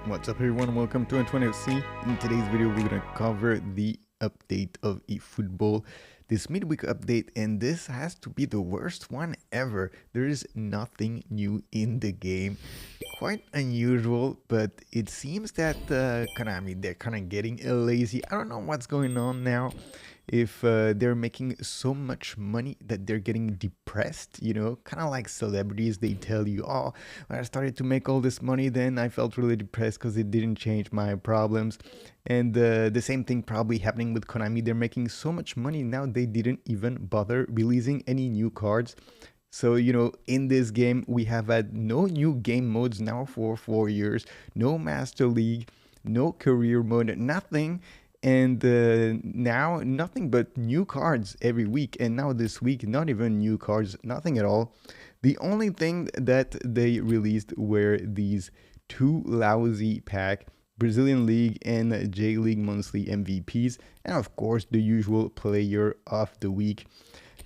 What's up everyone, welcome to NTWANfc. In today's video we're going to cover the update of eFootball, this midweek update, and this has to be the worst one ever. There is nothing new in the game. Quite unusual, but it seems that Konami, they're kind of getting lazy. I don't know what's going on now. If they're making so much money that they're getting depressed, kind of like celebrities. They tell you, oh, when I started to make all this money, then I felt really depressed because it didn't change my problems. And the same thing probably happening with Konami. They're making so much money now they didn't even bother releasing any new cards. So, in this game, we have had no new game modes now for 4 years, no Master League, no career mode, nothing. And now nothing but new cards every week. And now this week, not even new cards, nothing at all. The only thing that they released were these two lousy pack, Brazilian League and J League monthly MVPs. And of course, the usual player of the week.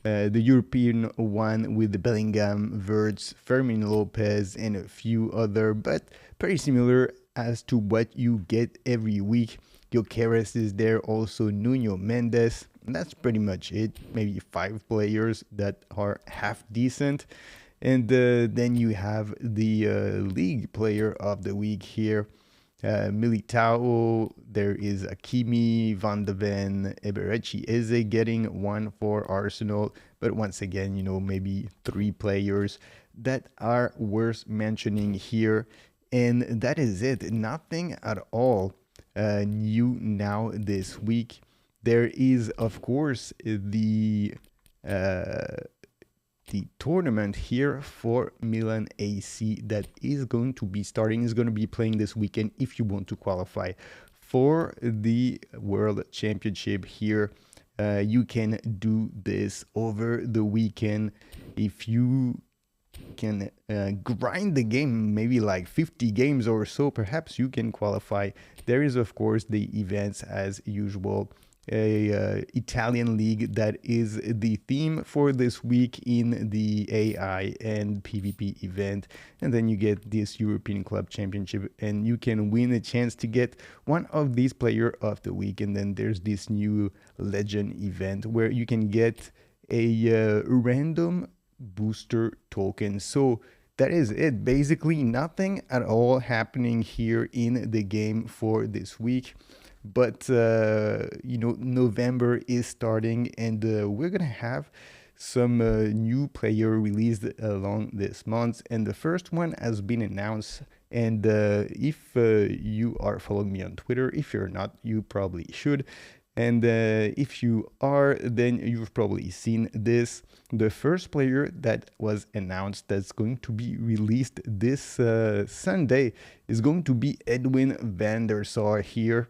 The European one with the Bellingham, Verts, Fermin Lopez, and a few other, but pretty similar as to what you get every week. Gyökeres is there, also Nuno Mendes, and that's pretty much it. Maybe 5 players that are half decent. And then you have the league player of the week here. Militao, there is Hakimi, Van de Ven, Eberechi Eze getting one for Arsenal. But once again, maybe 3 players that are worth mentioning here. And that is it. Nothing at all new now this week. There is, of course, the tournament here for Milan AC that is going to be starting, is going to be playing this weekend if you want to qualify for the World Championship here. You can do this over the weekend if you can grind the game, maybe like 50 games or so, perhaps you can qualify. There is, of course, the events as usual. A Italian league that is the theme for this week in the AI and PvP event, and then you get this European Club Championship, and you can win a chance to get one of these player of the week. And then there's this new legend event where you can get a random booster token. So that is it. Basically nothing at all happening here in the game for this week. But November is starting, and we're gonna have some new player released along this month, and the first one has been announced. And if you are following me on Twitter, if you're not, you probably should. And if you are, then you've probably seen this. The first player that was announced that's going to be released this Sunday is going to be Edwin van der Sar here.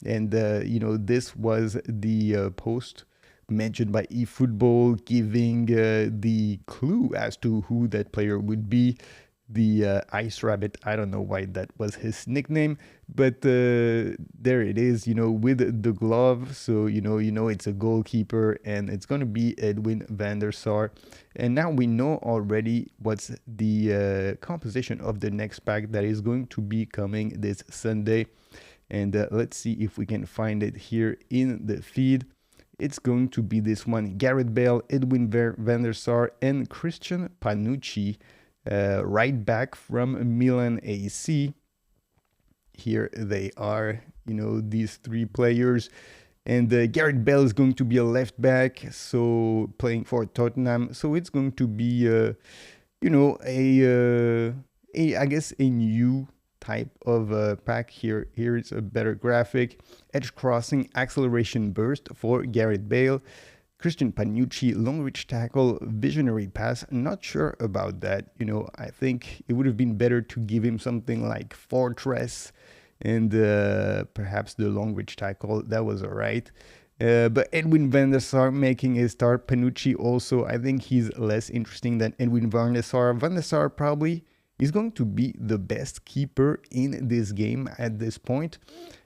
And, this was the post mentioned by eFootball, giving the clue as to who that player would be. The Ice Rabbit, I don't know why that was his nickname, but there it is, with the glove. So, it's a goalkeeper, and it's going to be Edwin van der Sar. And now we know already what's the composition of the next pack that is going to be coming this Sunday. And let's see if we can find it here in the feed. It's going to be this one: Gareth Bale, Edwin van der Sar, and Christian Panucci, right back from Milan AC. Here they are, these 3 players. And Gareth Bale is going to be a left back, so playing for Tottenham. So it's going to be, I guess a new type of pack here. Here is a better graphic. Edge crossing, acceleration burst for Gareth Bale. Christian Panucci, long reach tackle, visionary pass. Not sure about that. I think it would have been better to give him something like Fortress and perhaps the long reach tackle. That was all right. But Edwin van der Sar making a start. Panucci also, I think he's less interesting than Edwin van der Sar. Van der Sar probably is going to be the best keeper in this game at this point.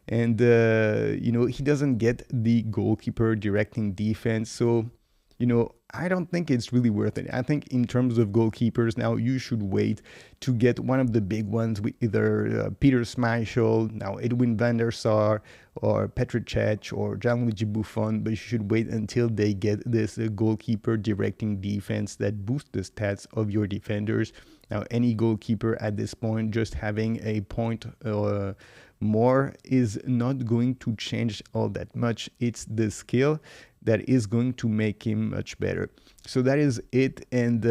And, he doesn't get the goalkeeper directing defense. So, I don't think it's really worth it. I think in terms of goalkeepers now, you should wait to get one of the big ones with either Peter Schmeichel, now Edwin van der Sar, or Petr Cech, or Gianluigi Buffon, but you should wait until they get this goalkeeper directing defense that boosts the stats of your defenders. Now, any goalkeeper at this point just having a point more is not going to change all that much. It's the skill that is going to make him much better. So that is it. And,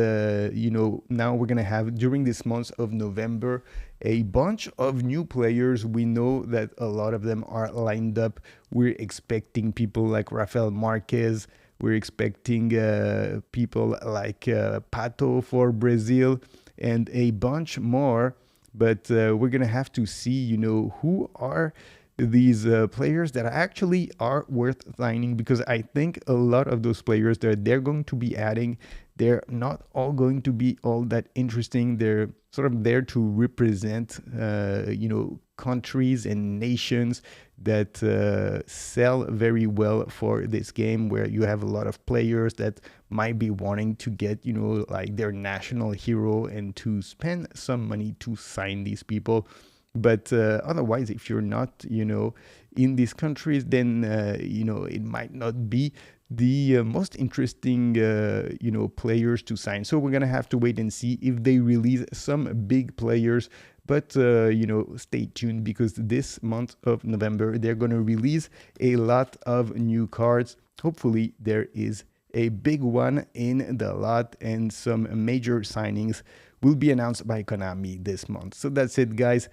now we're going to have, during this month of November, a bunch of new players. We know that a lot of them are lined up. We're expecting people like Rafael Marquez. We're expecting people like Pato for Brazil and a bunch more. But we're going to have to see, who are these players that actually are worth signing, because I think a lot of those players that they're going to be adding, they're not all going to be all that interesting. They're sort of there to represent, countries and nations that sell very well for this game, where you have a lot of players that might be wanting to get, like their national hero and to spend some money to sign these people. But otherwise, if you're not, in these countries, then, it might not be the most interesting, players to sign. So we're going to have to wait and see if they release some big players. But, stay tuned, because this month of November, they're going to release a lot of new cards. Hopefully, there is a big one in the lot, and some major signings will be announced by Konami this month. So that's it, guys.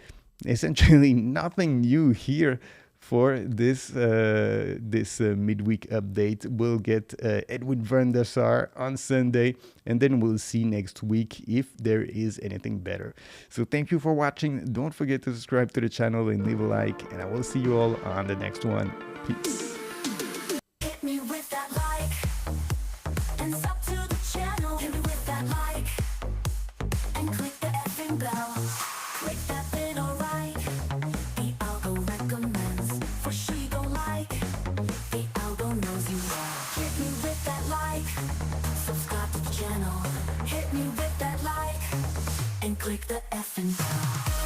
Essentially nothing new here for this midweek update. We'll get Edwin van der Sar on Sunday, and then we'll see next week if there is anything better. So thank you for watching. Don't forget to subscribe to the channel and leave a like, and I will see you all on the next one. Peace. Hit me with that like, and sub to the channel. Hit me with that like, and click the effing bell. Click that little right. The algo recommends for she go like. The algo knows you well. Hit me with that like, subscribe to the channel. Hit me with that like, and click the effing bell.